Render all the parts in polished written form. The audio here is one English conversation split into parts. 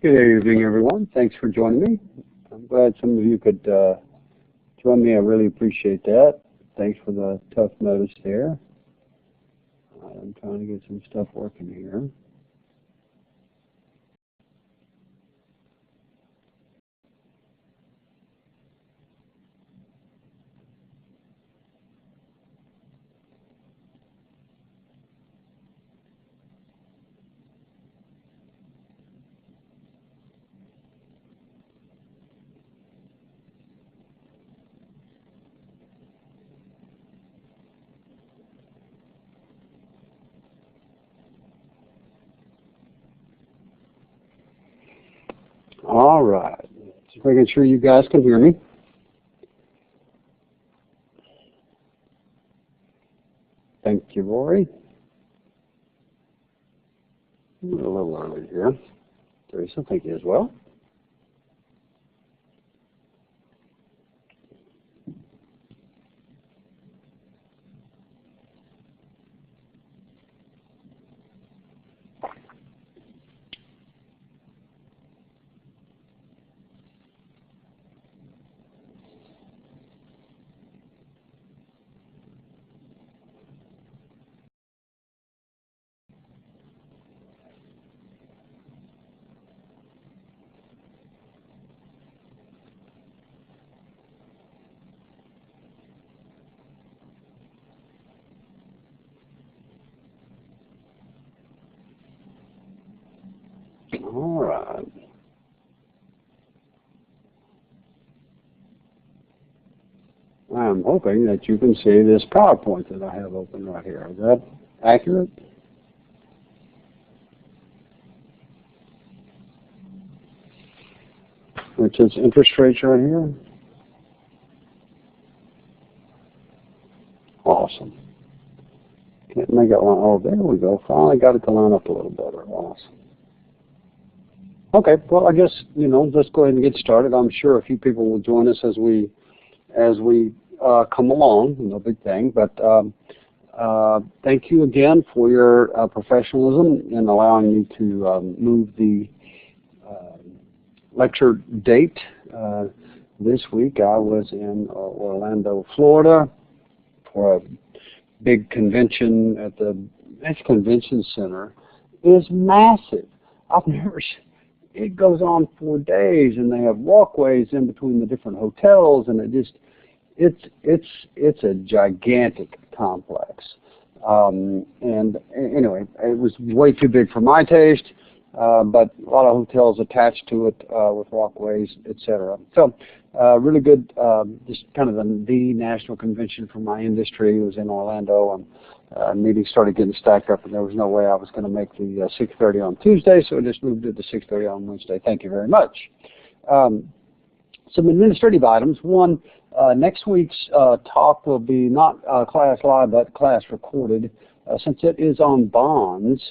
Good evening, everyone. Thanks for joining me. I'm glad some of you could join me. I really appreciate that. Thanks for the tough notice there. I'm trying to get some stuff working here. All right. Just making sure you guys can hear me. Thank you, Rory. We're a little early here. Teresa, thank you as well. All right. I'm hoping that you can see this PowerPoint that I have open right here. Is that accurate? Which is interest rates right here. Awesome. Can't make it line. Oh, there we go. Finally got it to line up a little better. Awesome. Okay, well, I guess, let's go ahead and get started. I'm sure a few people will join us as we come along. No big thing, but thank you again for your professionalism in allowing me to move the lecture date. This week I was in Orlando, Florida for a big convention at the next convention center. It is massive. I've never seen. It goes on for days, and they have walkways in between the different hotels, and it's a gigantic complex. And anyway, it was way too big for my taste, but a lot of hotels attached to it with walkways, etc. So really good, just kind of the national convention for my industry. It was in Orlando, and meetings started getting stacked up, and there was no way I was going to make the 6:30 on Tuesday, so I just moved it to 6:30 on Wednesday. Thank you very much. Some administrative items. One, next week's talk will be not class live, but class recorded. Since it is on bonds,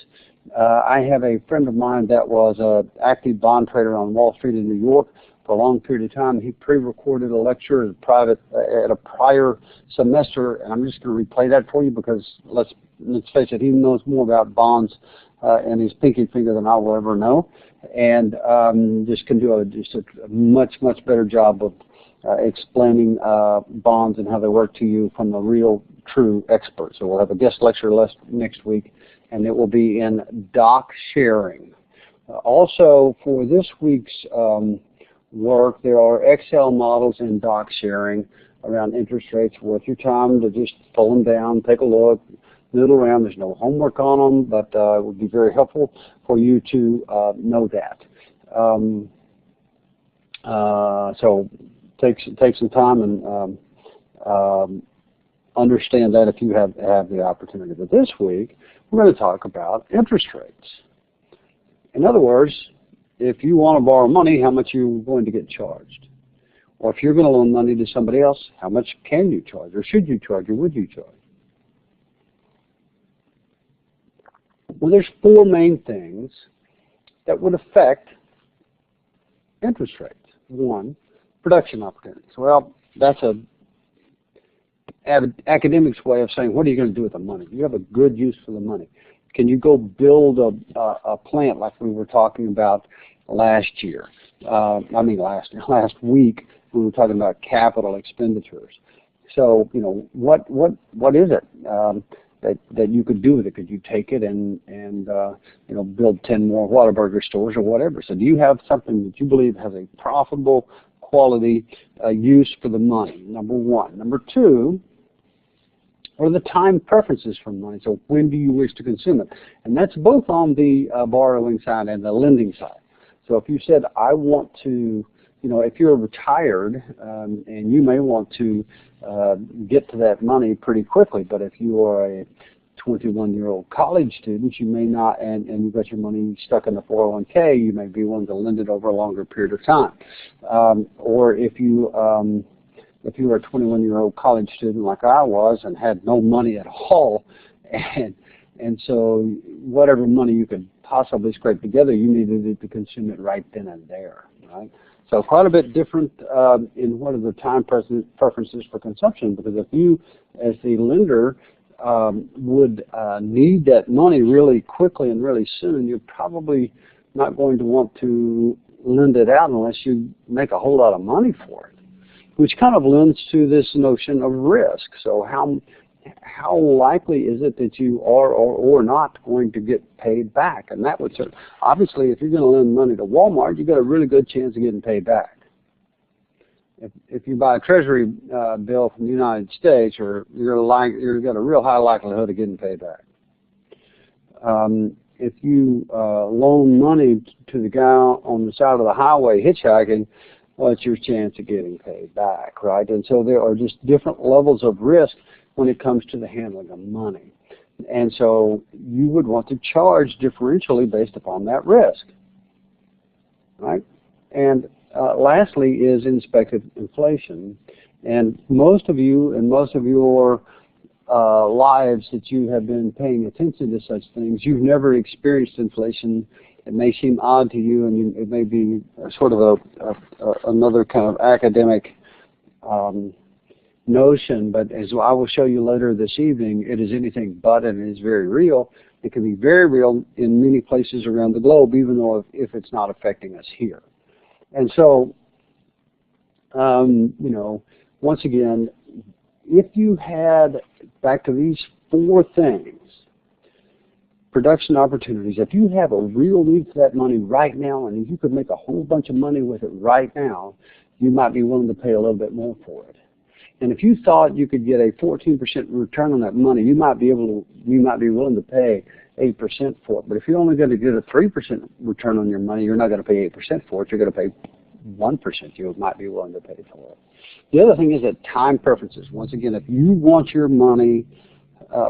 I have a friend of mine that was an active bond trader on Wall Street in New York for a long period of time. He pre-recorded a lecture at a prior semester, and I'm just going to replay that for you because let's face it, he knows more about bonds and his pinky finger than I will ever know, and just can do a much better job of explaining bonds and how they work to you from a real true expert. So we'll have a guest lecture next week, and it will be in doc sharing. Also, for this week's work, there are Excel models in doc sharing around interest rates. Worth your time to just pull them down, take a look, noodle around. There's no homework on them, but it would be very helpful for you to know that. So take some time and understand that if you have the opportunity. But this week, we're going to talk about interest rates. In other words, if you want to borrow money, how much are you going to get charged? Or if you're going to loan money to somebody else, how much can you charge, or should you charge, or would you charge? Well, there's four main things that would affect interest rates. One, production opportunities. Well, that's a academic's way of saying, what are you going to do with the money? You have a good use for the money. Can you go build a plant like we were talking about last year. Last week we were talking about capital expenditures. So, you know, what is it that you could do with it? Could you take it and you know, build 10 more Whataburger stores or whatever? So do you have something that you believe has a profitable quality use for the money? Number one. Number two, what are the time preferences for money? So when do you wish to consume it? And that's both on the borrowing side and the lending side. So if you said, I want to, you know, if you're retired and you may want to get to that money pretty quickly, but if you are a 21-year-old college student, you may not, and you've got your money stuck in the 401k, you may be willing to lend it over a longer period of time. Or if you were a 21-year-old college student like I was and had no money at all, and so whatever money you could possibly scrape together, you needed to consume it right then and there, right? So quite a bit different in what are the time preferences for consumption, because if you, as the lender, would need that money really quickly and really soon, you're probably not going to want to lend it out unless you make a whole lot of money for it, which kind of lends to this notion of risk. So how likely is it that you are or not going to get paid back? And that would obviously, if you're going to lend money to Walmart, you've got a really good chance of getting paid back. If you buy a Treasury bill from the United States, you've got a real high likelihood of getting paid back. If you loan money to the guy on the side of the highway hitchhiking, well, it's your chance of getting paid back, right? And so there are just different levels of risk when it comes to the handling of money. And so you would want to charge differentially based upon that risk, right? And lastly is inspected inflation. And most of you and most of your lives that you have been paying attention to such things, you've never experienced inflation. It may seem odd to you, and it may be sort of another kind of academic notion, but as I will show you later this evening, it is anything but, and it is very real. It can be very real in many places around the globe, even though if it's not affecting us here. And so, you know, once again, if you had, back to these four things, production opportunities, if you have a real need for that money right now, and if you could make a whole bunch of money with it right now, you might be willing to pay a little bit more for it. And if you thought you could get a 14% return on that money, you might be willing to pay 8% for it. But if you're only going to get a 3% return on your money, you're not going to pay 8% for it. You're going to pay 1%. You might be willing to pay for it. The other thing is that time preferences. Once again, if you want your money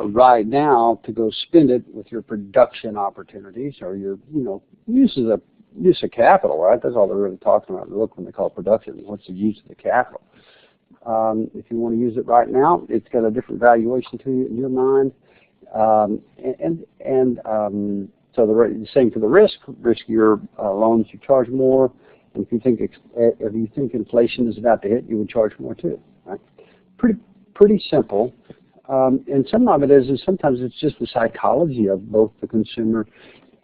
right now to go spend it with your production opportunities or your, you know, use of capital, right? That's all they're really talking about. Look, when they call it production, what's the use of the capital? If you want to use it right now, it's got a different valuation to you in your mind. So the same for the risk. Riskier loans, you charge more. And if you think inflation is about to hit, you would charge more too. Right? Pretty simple. And some of it is sometimes it's just the psychology of both the consumer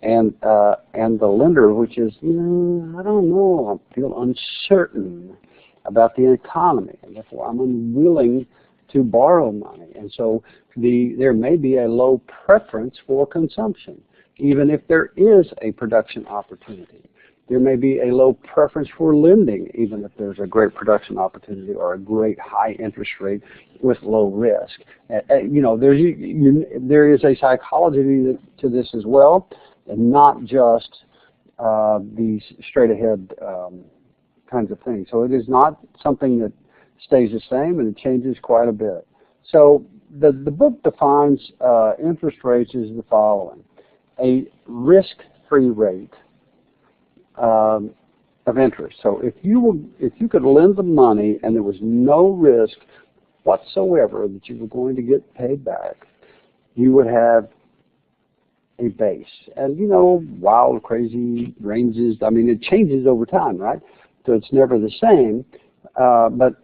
and the lender, which is, you know, I don't know, I feel uncertain about the economy, and therefore I'm unwilling to borrow money. And so there may be a low preference for consumption, even if there is a production opportunity. There may be a low preference for lending, even if there's a great production opportunity or a great high interest rate with low risk. You know, there is a psychology to this as well, and not just these straight ahead kinds of things. So it is not something that stays the same, and it changes quite a bit. So the book defines interest rates as the following: a risk-free rate of interest. So if you could lend the money and there was no risk whatsoever that you were going to get paid back, you would have a base. And you know, wild, crazy ranges, I mean, it changes over time, right? So it's never the same, but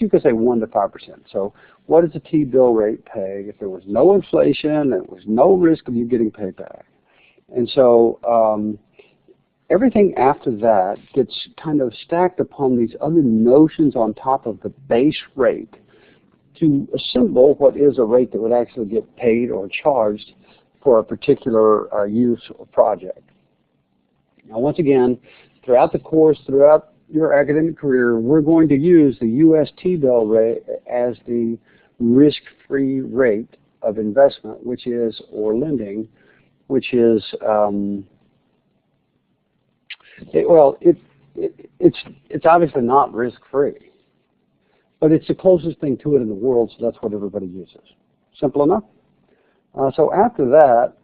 you could say 1 to 5%. So what does a T-bill rate pay if there was no inflation, there was no risk of you getting paid back? And so Everything after that gets kind of stacked upon these other notions on top of the base rate to assemble what is a rate that would actually get paid or charged for a particular use or project. Now, once again, throughout the course, throughout your academic career, we're going to use the U.S. T-bill rate as the risk-free rate of investment, or lending, which is, it's obviously not risk-free, but it's the closest thing to it in the world, so that's what everybody uses. Simple enough? So after that,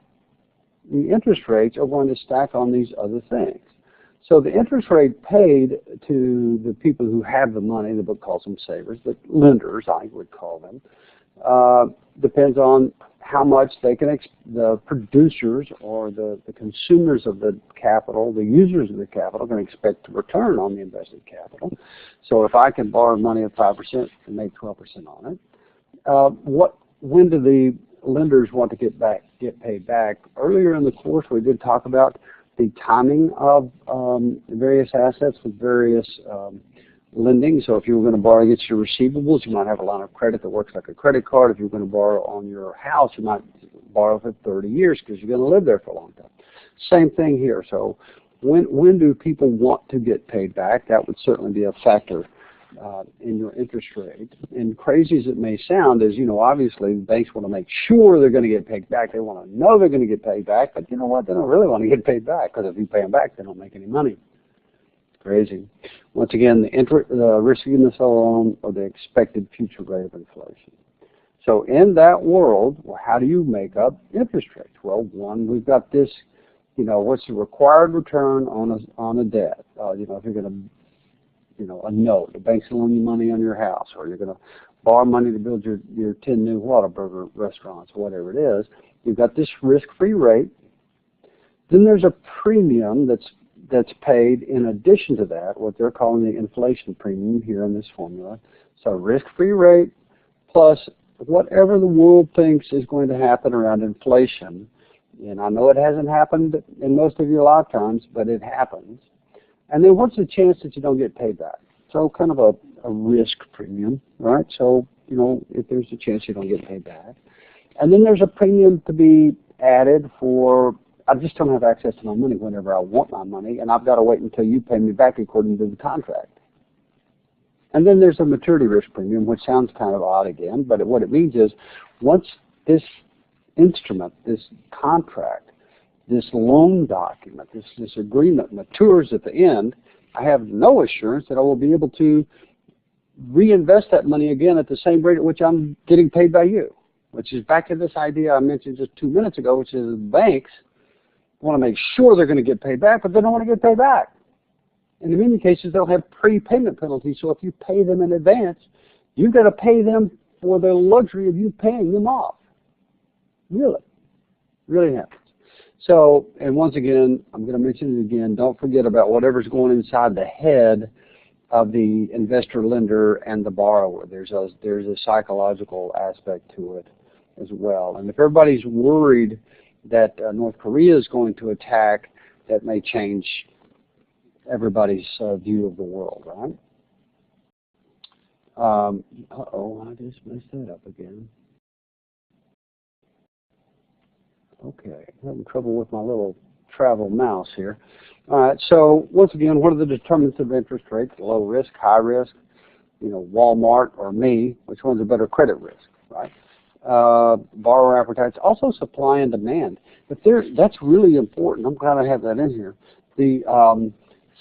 the interest rates are going to stack on these other things. So the interest rate paid to the people who have the money, the book calls them savers, but lenders, I would call them, depends on how much they can, the producers or the consumers of the capital, the users of the capital, can expect to return on the invested capital. So if I can borrow money at 5% and make 12% on it, when do the lenders want to get paid back? Earlier in the course, we did talk about the timing of various assets with various lending. So if you were going to borrow against your receivables, you might have a line of credit that works like a credit card. If you're going to borrow on your house, you might borrow for 30 years because you're going to live there for a long time. Same thing here. So when do people want to get paid back? That would certainly be a factor in your interest rate. And crazy as it may sound, is, obviously banks want to make sure they're going to get paid back. They want to know they're going to get paid back, but you know what? They don't really want to get paid back, because if you pay them back, they don't make any money. Crazy. Once again, the riskiness of a loan or the expected future rate of inflation. So in that world, well, how do you make up interest rates? Well, one, we've got this, what's the required return on a debt? If you're going to, a note, the bank's loan you money on your house, or you're going to borrow money to build your 10 new Whataburger restaurants, or whatever it is, you've got this risk-free rate. Then there's a premium that's paid in addition to that, what they're calling the inflation premium here in this formula. So risk-free rate plus whatever the world thinks is going to happen around inflation. And I know it hasn't happened in most of your lifetimes, but it happens. And then what's the chance that you don't get paid back? So kind of a risk premium, right? So, if there's a chance you don't get paid back. And then there's a premium to be added for, I just don't have access to my money whenever I want my money, and I've got to wait until you pay me back according to the contract. And then there's a maturity risk premium, which sounds kind of odd again, but what it means is once this instrument, this contract, this loan document, this agreement matures at the end, I have no assurance that I will be able to reinvest that money again at the same rate at which I'm getting paid by you, which is back to this idea I mentioned just 2 minutes ago, which is banks want to make sure they're going to get paid back, but they don't want to get paid back. And in many cases, they'll have prepayment penalties, so if you pay them in advance, you've got to pay them for the luxury of you paying them off. Really happens. So, and once again, I'm going to mention it again, don't forget about whatever's going inside the head of the investor, lender, and the borrower. There's a psychological aspect to it as well. And if everybody's worried that North Korea is going to attack, that may change everybody's view of the world, right? I just messed that up again. Okay, I'm having trouble with my little travel mouse here. All right, so once again, what are the determinants of interest rates? Low risk, high risk, Walmart or me, which one's a better credit risk, right? Borrower appetites, also supply and demand. That's really important. I'm glad I have that in here. The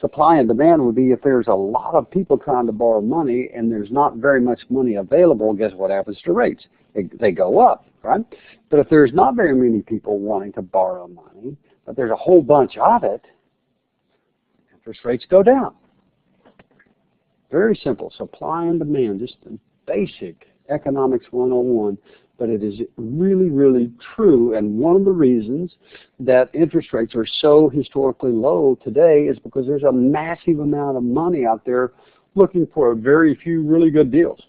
supply and demand would be if there's a lot of people trying to borrow money and there's not very much money available, guess what happens to rates? They go up, right? But if there's not very many people wanting to borrow money, but there's a whole bunch of it, interest rates go down. Very simple, supply and demand, just basic economics 101, but it is really, really true, and one of the reasons that interest rates are so historically low today is because there's a massive amount of money out there looking for a very few really good deals.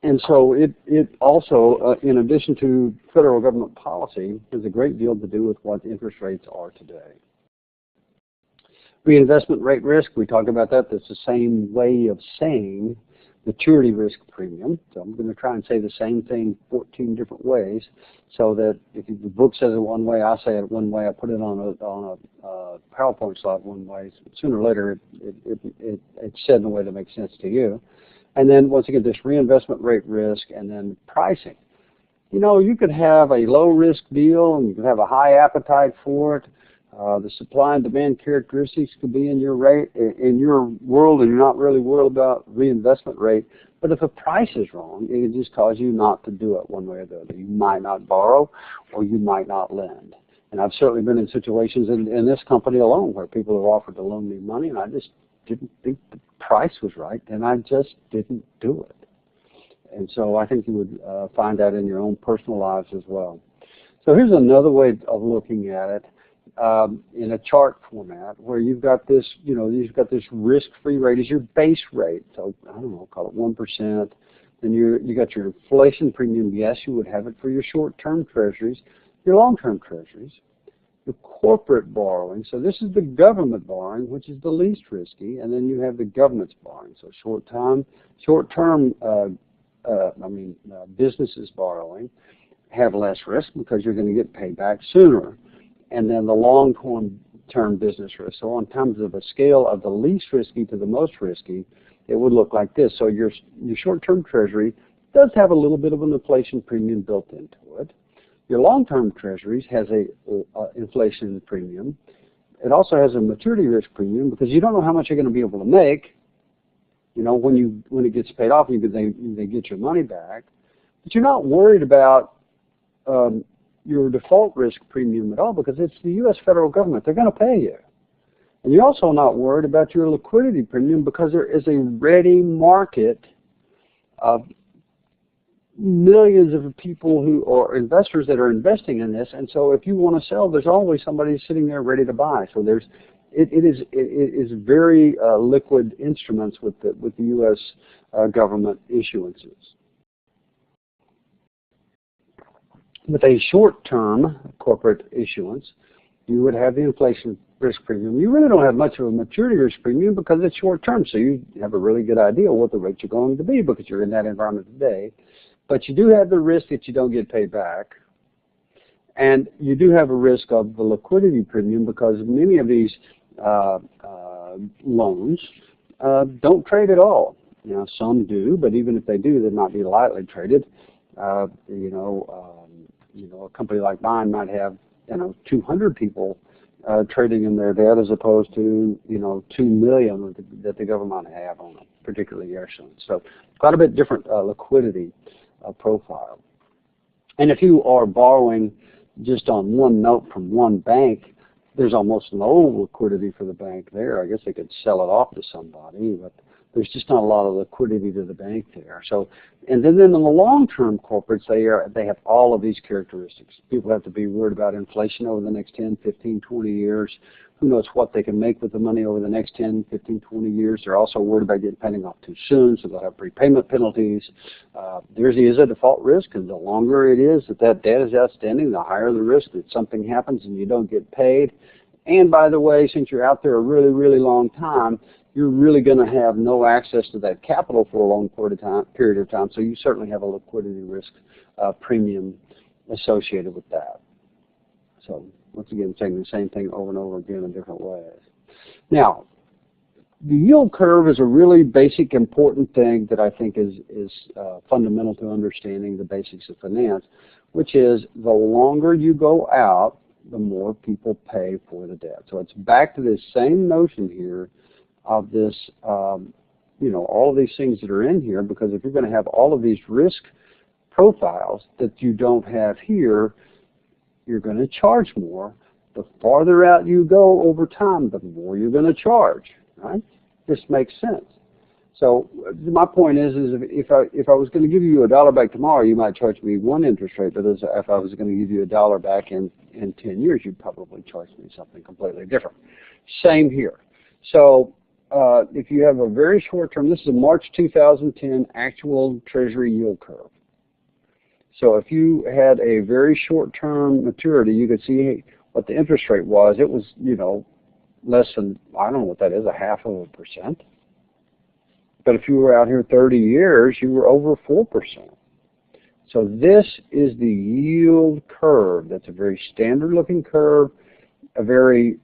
And so it also, in addition to federal government policy, has a great deal to do with what interest rates are today. Reinvestment rate risk, we talked about that. That's the same way of saying maturity risk premium. So I'm going to try and say the same thing 14 different ways, so that if the book says it one way, I say it one way, I put it on a PowerPoint slide one way. Sooner or later, it's said in a way that makes sense to you. And then once again, this reinvestment rate risk, and then pricing. You know, you could have a low-risk deal, and you could have a high appetite for it. The supply and demand characteristics could be in your in your world, and you're not really worried about reinvestment rate. But if the price is wrong, it can just cause you not to do it one way or the other. You might not borrow, or you might not lend. And I've certainly been in situations in this company alone where people have offered to loan me money, and I just didn't think the price was right, and I just didn't do it. And so I think you would find that in your own personal lives as well. So here's another way of looking at it. In a chart format, where you've got this, you know, you've got this risk-free rate as your base rate. So I don't know, call it 1%. Then you got your inflation premium. Yes, you would have it for your short-term treasuries, your long-term treasuries, your corporate borrowing. So this is the government borrowing, which is the least risky, and then you have the government's borrowing. So short-term businesses borrowing have less risk because you're going to get paid back sooner. And then the long-term business risk. So on terms of a scale of the least risky to the most risky, it would look like this. So your short-term treasury does have a little bit of an inflation premium built into it. Your long-term treasuries has a inflation premium. It also has a maturity risk premium because you don't know how much you're going to be able to make. You know, when it gets paid off, they get your money back. But you're not worried about your default risk premium at all, because it's the U.S. federal government. They're going to pay you. And you're also not worried about your liquidity premium because there is a ready market of millions of people who are investors that are investing in this. And so if you want to sell, there's always somebody sitting there ready to buy. So it is very liquid instruments with the U.S. Government issuances. With a short-term corporate issuance, you would have the inflation risk premium. You really don't have much of a maturity risk premium because it's short-term, so you have a really good idea what the rates are going to be because you're in that environment today. But you do have the risk that you don't get paid back, and you do have a risk of the liquidity premium because many of these loans don't trade at all. You know, some do, but even if they do, they're not be lightly traded. A company like mine might have 200 people trading in their debt as opposed to 2 million that the government have on a particular year. So quite a bit different liquidity profile. And if you are borrowing just on one note from one bank, there's almost no liquidity for the bank there. I guess they could sell it off to somebody, but there's just not a lot of liquidity to the bank there. So, and then in the long-term corporates, they have all of these characteristics. People have to be worried about inflation over the next 10, 15, 20 years. Who knows what they can make with the money over the next 10, 15, 20 years. They're also worried about getting paid off too soon, so they'll have prepayment penalties. There is a default risk, and the longer it is that debt is outstanding, the higher the risk that something happens and you don't get paid. And by the way, since you're out there a really, really long time, you're really going to have no access to that capital for a long period of time, so you certainly have a liquidity risk premium associated with that. So once again, saying the same thing over and over again in different ways. Now, the yield curve is a really basic, important thing that I think is fundamental to understanding the basics of finance, which is the longer you go out, the more people pay for the debt. So it's back to this same notion here of this, all of these things that are in here, because if you're going to have all of these risk profiles that you don't have here, you're going to charge more. The farther out you go over time, the more you're going to charge, right? This makes sense. So my point is if I was going to give you $1 back tomorrow, you might charge me one interest rate, but if I was going to give you $1 back in 10 years, you'd probably charge me something completely different. Same here. So if you have a very short term, this is a March 2010 actual Treasury yield curve. So if you had a very short term maturity, you could see what the interest rate was. It was, less than, I don't know what that is, 0.5%. But if you were out here 30 years, you were over 4%. So this is the yield curve. That's a very standard looking curve, a very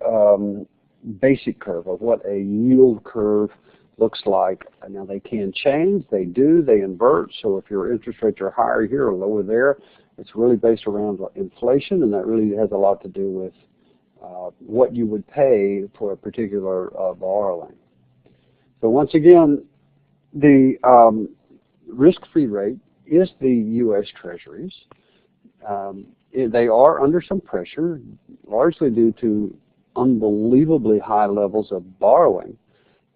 basic curve of what a yield curve looks like. Now they can change, they do, they invert. So if your interest rates are higher here or lower there, it's really based around inflation, and that really has a lot to do with what you would pay for a particular borrowing. So once again, the risk-free rate is the U.S. Treasuries. They are under some pressure, largely due to unbelievably high levels of borrowing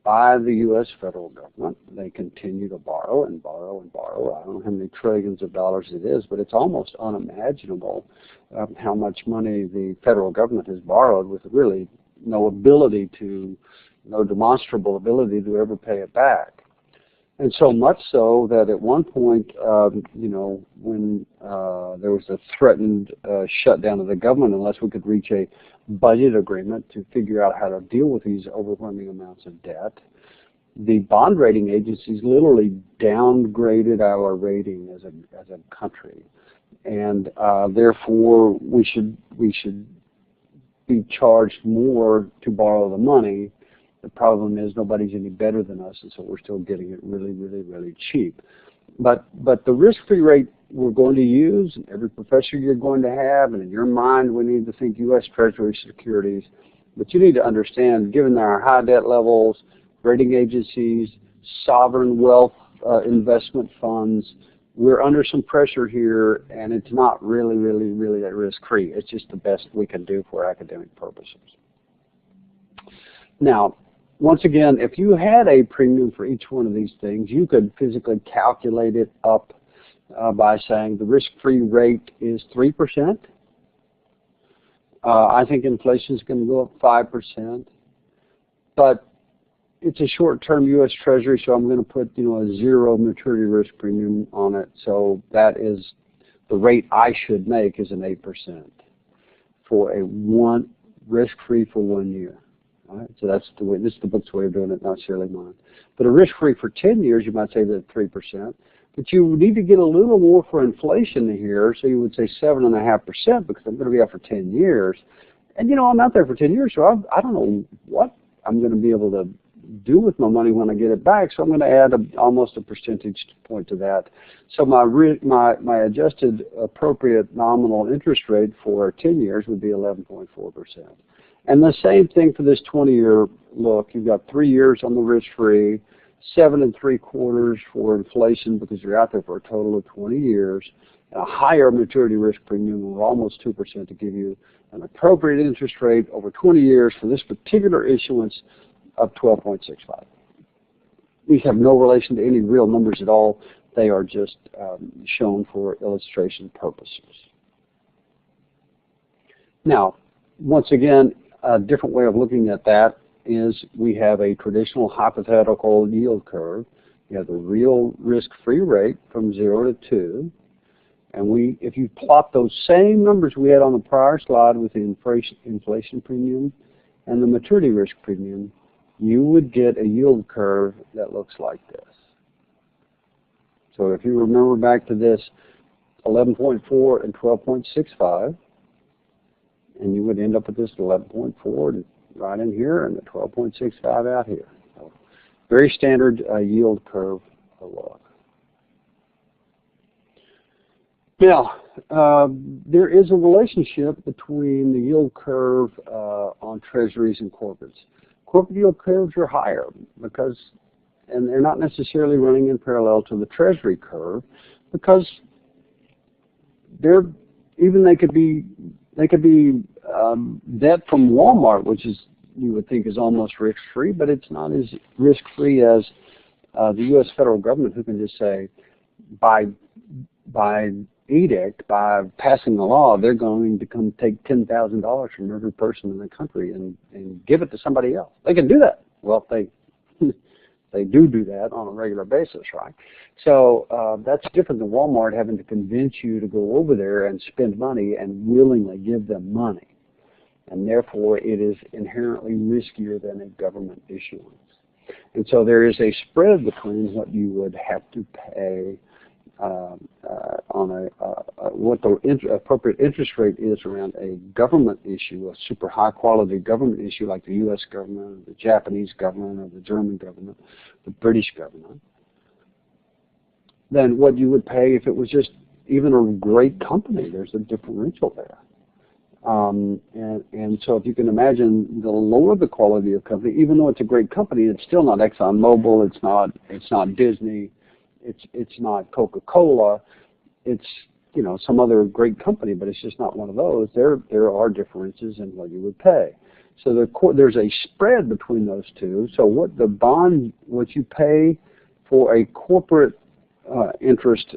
by the U.S. federal government. They continue to borrow and borrow and borrow. I don't know how many trillions of dollars it is, but it's almost unimaginable how much money the federal government has borrowed with really no demonstrable ability to ever pay it back. And so much so that at one point, when there was a threatened shutdown of the government unless we could reach a budget agreement to figure out how to deal with these overwhelming amounts of debt, the bond rating agencies literally downgraded our rating as a country. And therefore, we should be charged more to borrow the money. The problem is nobody's any better than us, and so we're still getting it really, really, really cheap. But the risk-free rate we're going to use, and every professor you're going to have, and in your mind we need to think U.S. Treasury securities. But you need to understand, given our high debt levels, rating agencies, sovereign wealth investment funds, we're under some pressure here, and it's not really, really, really risk-free. It's just the best we can do for academic purposes. Now, once again, if you had a premium for each one of these things, you could physically calculate it up by saying the risk-free rate is 3%. I think inflation is going to go up 5%. But it's a short-term U.S. Treasury, so I'm going to put a zero maturity risk premium on it. So that is the rate I should make is an 8% for a risk-free for 1 year. Right? So that's the way. This is the book's way of doing it, not necessarily mine. But a risk-free for 10 years, you might say that 3%. But you need to get a little more for inflation here, so you would say 7.5% because I'm going to be out for 10 years. And I'm out there for 10 years, so I don't know what I'm going to be able to do with my money when I get it back. So I'm going to add almost a percentage point to that. So my adjusted appropriate nominal interest rate for 10 years would be 11.4%. And the same thing for this 20-year look. You've got 3 years on the risk-free, 7 3/4 for inflation because you're out there for a total of 20 years, and a higher maturity risk premium of almost 2% to give you an appropriate interest rate over 20 years for this particular issuance of 12.65. These have no relation to any real numbers at all. They are just shown for illustration purposes. Now, once again, a different way of looking at that is we have a traditional hypothetical yield curve. You have the real risk-free rate from 0 to 2. And if you plot those same numbers we had on the prior slide with the inflation premium and the maturity risk premium, you would get a yield curve that looks like this. So if you remember back to this 11.4 and 12.65, and you would end up with this 11.4 right in here and the 12.65 out here. So very standard yield curve look. Now, there is a relationship between the yield curve on treasuries and corporates. Corporate yield curves are higher and they're not necessarily running in parallel to the treasury curve because they could be debt from Walmart, which is you would think is almost risk-free, but it's not as risk-free as the U.S. federal government, who can just say, by edict, by passing a law, they're going to come take $10,000 from every person in the country and give it to somebody else. They can do that. Well, they do that on a regular basis, right? So that's different than Walmart having to convince you to go over there and spend money and willingly give them money. and therefore it is inherently riskier than a government issuance. And so there is a spread between what you would have to pay on what the appropriate interest rate is around a government issue, a super high quality government issue like the U.S. government, or the Japanese government, or the German government, the British government, than what you would pay if it was just even a great company. There's a differential there. And so if you can imagine, the lower the quality of company, even though it's a great company, it's still not ExxonMobil, it's not Disney, it's not Coca-Cola, it's some other great company, but it's just not one of those. There are differences in what you would pay. So there's a spread between those two. So what you pay for a corporate interest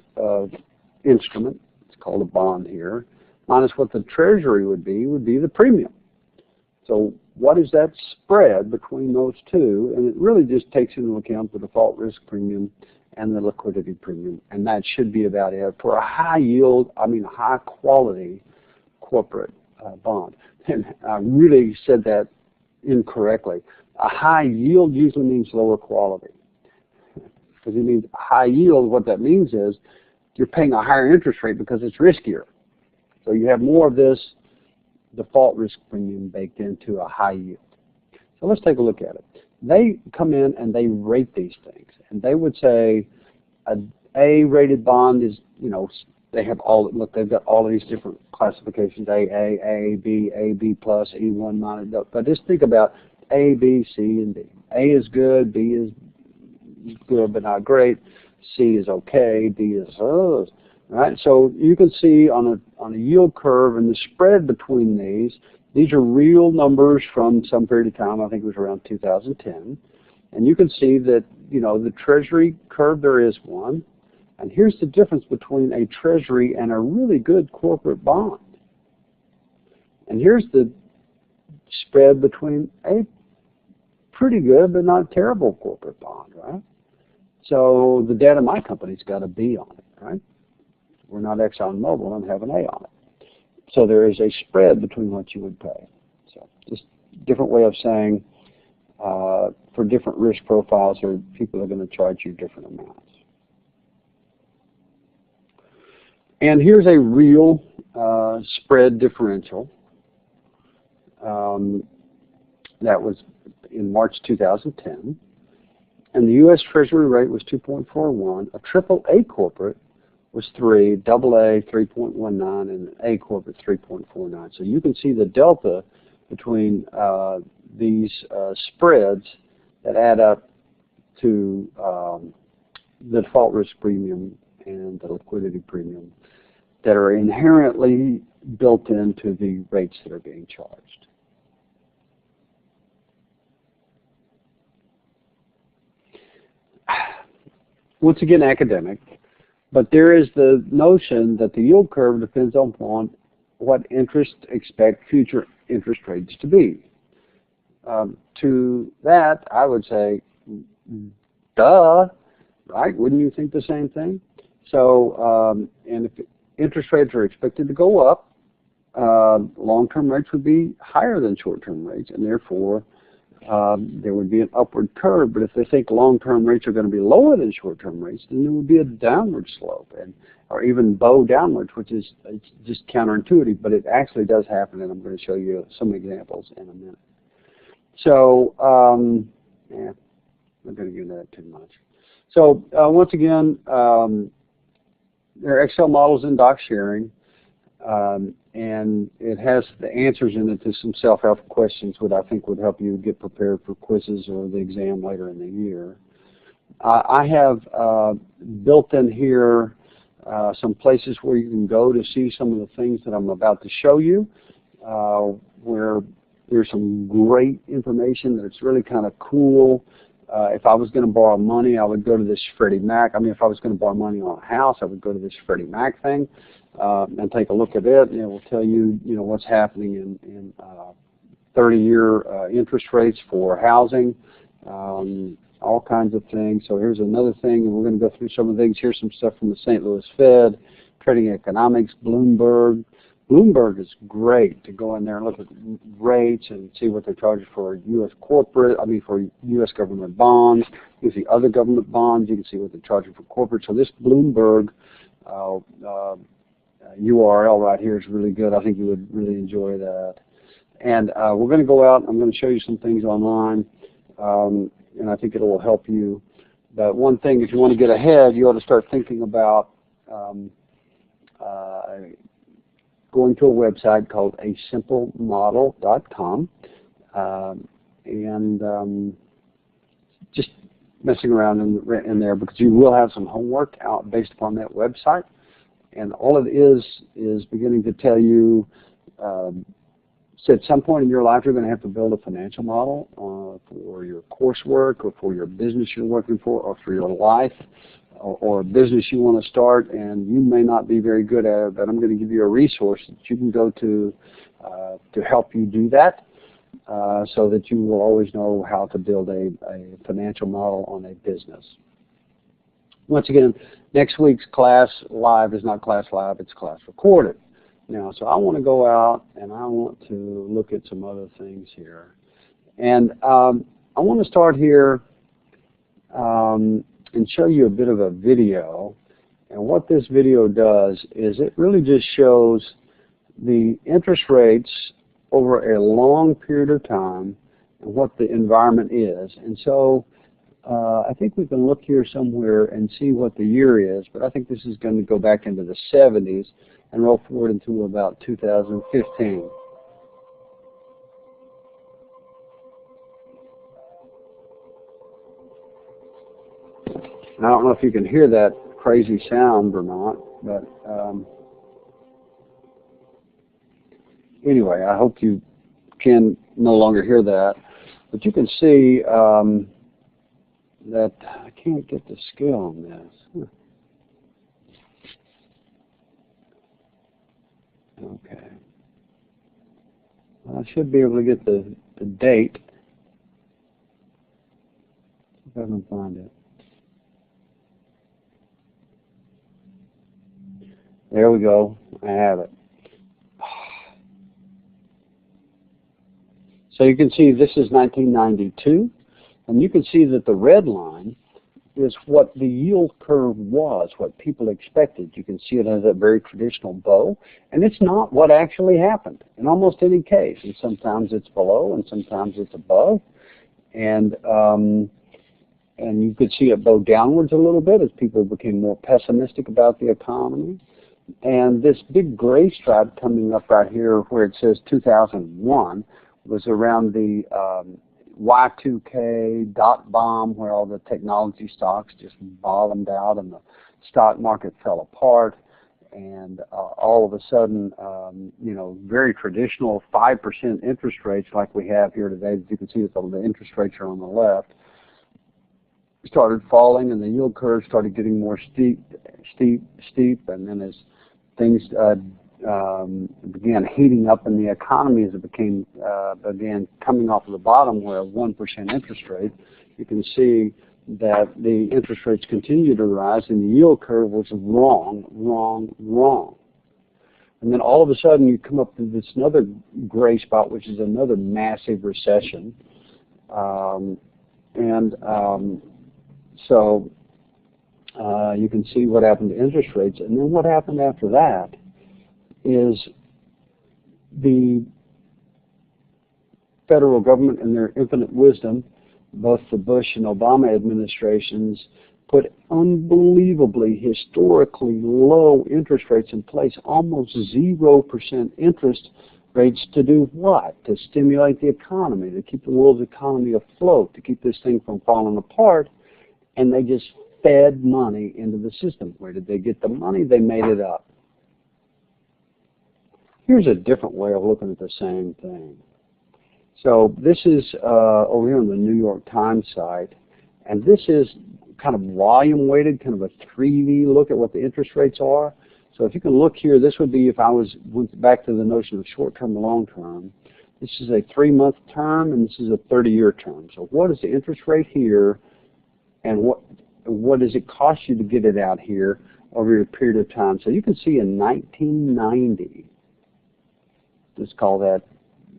instrument, it's called a bond here, minus what the Treasury would be the premium. So what is that spread between those two? And it really just takes into account the default risk premium and the liquidity premium, and that should be about it for a high yield, high quality corporate bond. And I really said that incorrectly. A high yield usually means lower quality. Because it means high yield, what that means is you're paying a higher interest rate because it's riskier. So you have more of this default risk premium baked into a high yield. So let's take a look at it. They come in and they rate these things. And they would say an A-rated bond is, they've got all of these different classifications, A, B plus, E1 minus, but just think about A, B, C, and D. A is good, B is good but not great, C is okay, D is right? So you can see on a yield curve and the spread between these are real numbers from some period of time. I think it was around 2010. And you can see that, the Treasury curve, there is one. And here's the difference between a Treasury and a really good corporate bond. And here's the spread between a pretty good but not terrible corporate bond, right? So the debt of my company's got a B on it, right? We're not ExxonMobil and have an A on it. So there is a spread between what you would pay. So just a different way of saying for different risk profiles, or people are going to charge you different amounts. And here's a real spread differential that was in March 2010. And the U.S. Treasury rate was 2.41. A AAA corporate was 3, AA 3.19, and A corporate 3.49. So you can see the delta between these spreads that add up to the default risk premium and the liquidity premium that are inherently built into the rates that are being charged. Once again, academic, but there is the notion that the yield curve depends upon what interest expect future interest rates to be. To that, I would say, duh, right? Wouldn't you think the same thing? So, and if interest rates are expected to go up, long-term rates would be higher than short-term rates, and therefore there would be an upward curve. But if they think long-term rates are going to be lower than short-term rates, then there would be a downward slope, or even bow downwards, which is just counterintuitive, but it actually does happen, and I'm going to show you some examples in a minute. So, I'm not going to get into that too much. So, once again, there are Excel models in doc sharing, and it has the answers in it to some self-help questions, which I think would help you get prepared for quizzes or the exam later in the year. I have built in here some places where you can go to see some of the things that I'm about to show you, where there's some great information that's really kind of cool. If I was going to borrow money, I would go to this Freddie Mac. If I was going to borrow money on a house, I would go to this Freddie Mac thing and take a look at it, and it will tell you, what's happening in 30-year interest rates for housing, all kinds of things. So here's another thing, and we're going to go through some of the things. Here's some stuff from the St. Louis Fed, Trading Economics, Bloomberg, Bloomberg is great to go in there and look at rates and see what they're charging for U.S. for U.S. government bonds. You can see other government bonds. You can see what they're charging for corporate. So this Bloomberg URL right here is really good. I think you would really enjoy that. And we're going to go out. I'm going to show you some things online, and I think it will help you. But one thing, if you want to get ahead, you ought to start thinking about going to a website called asimplemodel.com and just messing around in there, because you will have some homework out based upon that website. And all it is beginning to tell you at some point in your life you're going to have to build a financial model for your coursework or for your business you're working for or for your life or a business you want to start, and you may not be very good at it, but I'm going to give you a resource that you can go to help you do that so that you will always know how to build a financial model on a business. Once again, next week's class live is not class live, it's class recorded. Now, so I want to go out and I want to look at some other things here. And I want to start here and show you a bit of a video. And what this video does is it really just shows the interest rates over a long period of time and what the environment is. And so I think we can look here somewhere and see what the year is, but I think this is going to go back into the 70s and roll forward into about 2015. And I don't know if you can hear that crazy sound or not, but anyway, I hope you can no longer hear that. But you can see that I can't get the scale on this. Okay. I should be able to get the date. If I can find it. There we go. I have it. So you can see this is 1992, and you can see that the red line is what the yield curve was, what people expected. You can see it has a very traditional bow, and it's not what actually happened in almost any case. And sometimes it's below, and sometimes it's above, and you could see it bow downwards a little bit as people became more pessimistic about the economy. And this big gray stripe coming up right here where it says 2001 was around the Y2K dot bomb, where all the technology stocks just bottomed out and the stock market fell apart, and all of a sudden, you know, very traditional 5% interest rates like we have here today. As you can see, that the interest rates are on the left, started falling, and the yield curve started getting more steep, and then as things began heating up in the economy, as it began coming off of the bottom where a 1% interest rate, you can see that the interest rates continued to rise and the yield curve was wrong. And then all of a sudden you come up to this another gray spot, which is another massive recession. So you can see what happened to interest rates. And then what happened after that is the federal government, in their infinite wisdom, both the Bush and Obama administrations, put unbelievably, historically low interest rates in place, almost 0% interest rates, to do what? To stimulate the economy, to keep the world's economy afloat, to keep this thing from falling apart. And they just fed money into the system. Where did they get the money? They made it up. Here's a different way of looking at the same thing. So this is over here on the New York Times site, and this is kind of volume weighted, kind of a 3D look at what the interest rates are. So if you can look here, this would be if I went back to the notion of short-term and long-term. This is a 3-month term, and this is a 30-year term. So what is the interest rate here, and what does it cost you to get it out here over a period of time? So you can see in 1990, let's call that,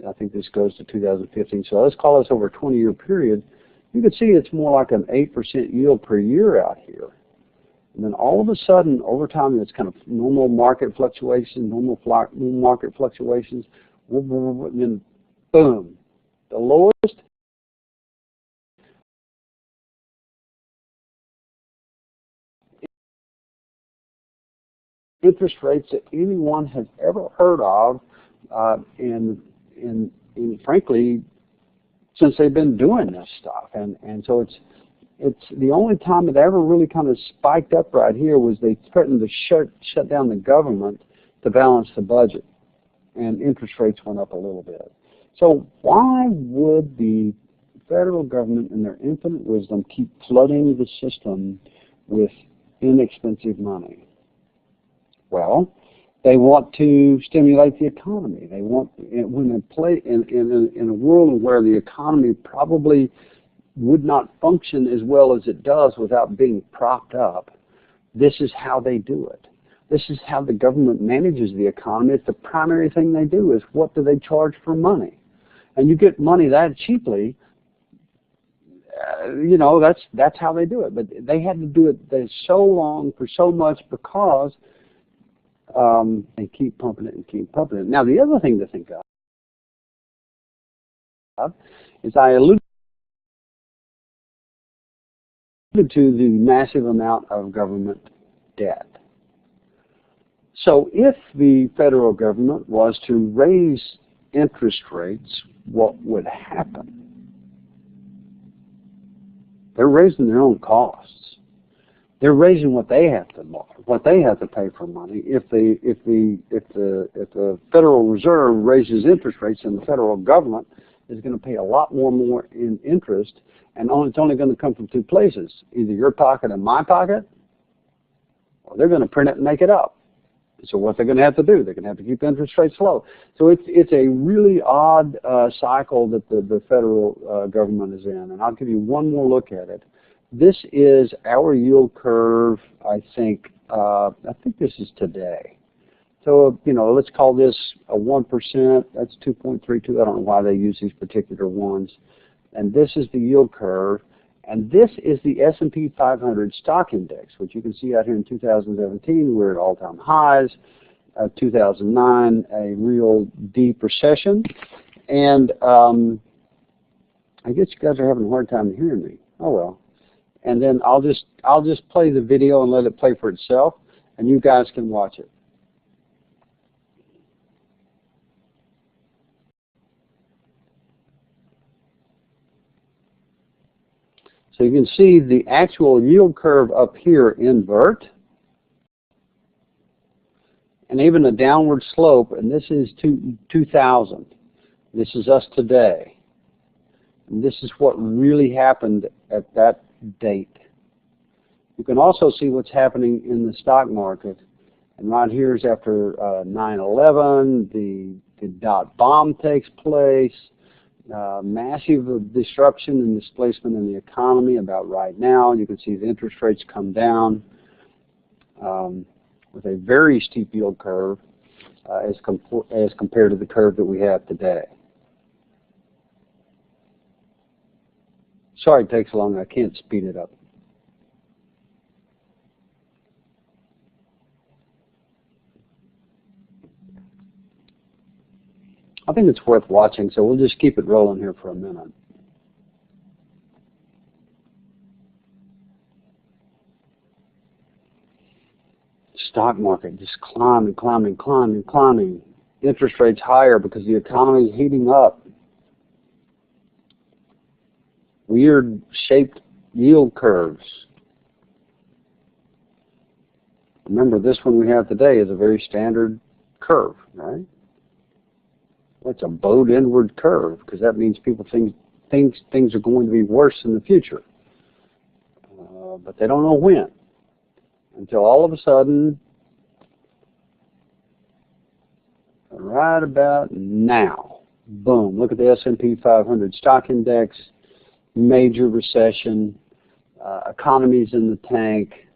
I think this goes to 2015, so let's call this over a 20-year period, you can see it's more like an 8% yield per year out here. And then all of a sudden, over time, it's kind of normal market fluctuations, and then boom, the lowest interest rates that anyone has ever heard of, and frankly, since they've been doing this stuff. And so it's the only time it ever really kind of spiked up right here was they threatened to shut down the government to balance the budget, and interest rates went up a little bit. So why would the federal government in their infinite wisdom keep flooding the system with inexpensive money? Well, they want to stimulate the economy. They want, when they play in a world where the economy probably would not function as well as it does without being propped up, this is how they do it. This is how the government manages the economy. It's the primary thing they do is what do they charge for money. And you get money that cheaply, you know, that's how they do it. But they had to do it so long for so much because they keep pumping it and keep pumping it. Now, the other thing to think of is I alluded to the massive amount of government debt. So if the federal government was to raise interest rates, what would happen? They're raising their own costs. They're raising what they have to pay for money. If the Federal Reserve raises interest rates, then the federal government is going to pay a lot more in interest, and it's only going to come from two places: either your pocket and my pocket, or they're going to print it and make it up. So what they're going to have to do, they're going to have to keep interest rates low. So it's a really odd cycle that the federal government is in, and I'll give you one more look at it. This is our yield curve. I think this is today. So you know, let's call this a 1%. That's 2.32. I don't know why they use these particular ones. And this is the yield curve. And this is the S&P 500 stock index, which you can see out here in 2017. We're at all-time highs. 2009, a real deep recession. And I guess you guys are having a hard time hearing me. Oh well. And then I'll just play the video and let it play for itself, and you guys can watch it. So you can see the actual yield curve up here invert, and even a downward slope, and this is 2000. This is us today. And this is what really happened at that date. You can also see what's happening in the stock market. And right here is after 9/11, the dot bomb takes place. Massive disruption and displacement in the economy about right now. You can see the interest rates come down with a very steep yield curve as compared to the curve that we have today. Sorry it takes so long. I can't speed it up. I think it's worth watching, so we'll just keep it rolling here for a minute. Stock market just climbing, climbing, climbing, climbing. Interest rates higher because the economy is heating up. Weird shaped yield curves. Remember, this one we have today is a very standard curve, right? Well, it's a bowed inward curve because that means people think things are going to be worse in the future. But they don't know when. Until all of a sudden, right about now, boom, look at the S&P 500 stock index, major recession, economy's in the tank,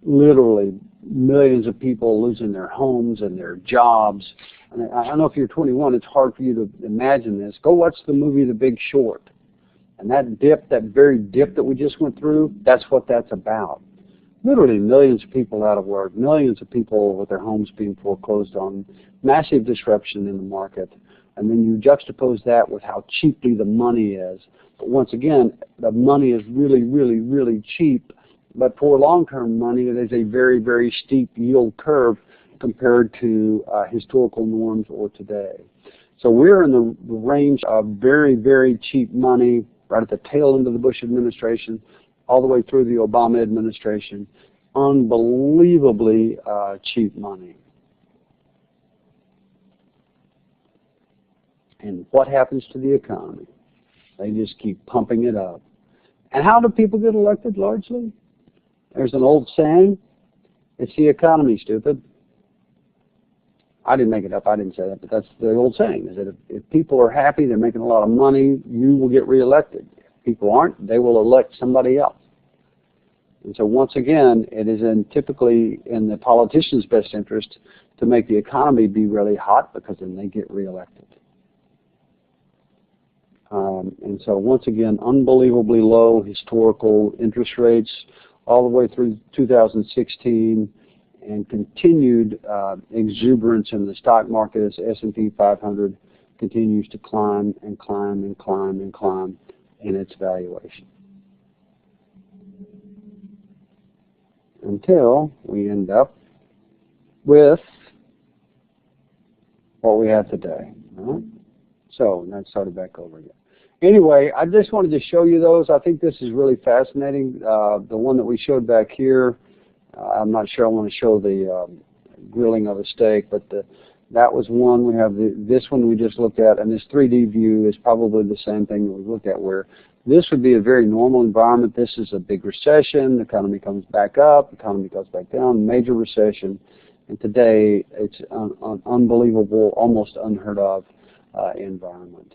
literally millions of people losing their homes and their jobs. And I don't know if you're 21, it's hard for you to imagine this. Go watch the movie The Big Short. And that dip, that very dip that we just went through, that's what that's about. Literally millions of people out of work, millions of people with their homes being foreclosed on, massive disruption in the market. And then you juxtapose that with how cheaply the money is. But once again, the money is really, really, really cheap. But for long-term money, it is a very, very steep yield curve compared to historical norms or today. So we're in the range of very, very cheap money right at the tail end of the Bush administration, all the way through the Obama administration. Unbelievably cheap money. And what happens to the economy? They just keep pumping it up. And how do people get elected largely? There's an old saying, it's the economy, stupid. I didn't make it up, I didn't say that, but that's the old saying, is that if people are happy, they're making a lot of money, you will get reelected. If people aren't, they will elect somebody else. And so once again, it is typically in the politician's best interest to make the economy be really hot, because then they get reelected. And so once again, unbelievably low historical interest rates all the way through 2016, and continued exuberance in the stock market as the S&P 500 continues to climb and climb and climb and climb in its valuation, until we end up with what we have today. All right? So let's start it back over again. Anyway, I just wanted to show you those. I think this is really fascinating. The one that we showed back here, I'm not sure I want to show the grilling of a steak, but that was one. We have this one we just looked at, and this 3D view is probably the same thing that we looked at, where this would be a very normal environment. This is a big recession. The economy comes back up. The economy goes back down. Major recession. And today, it's an unbelievable, almost unheard of environment.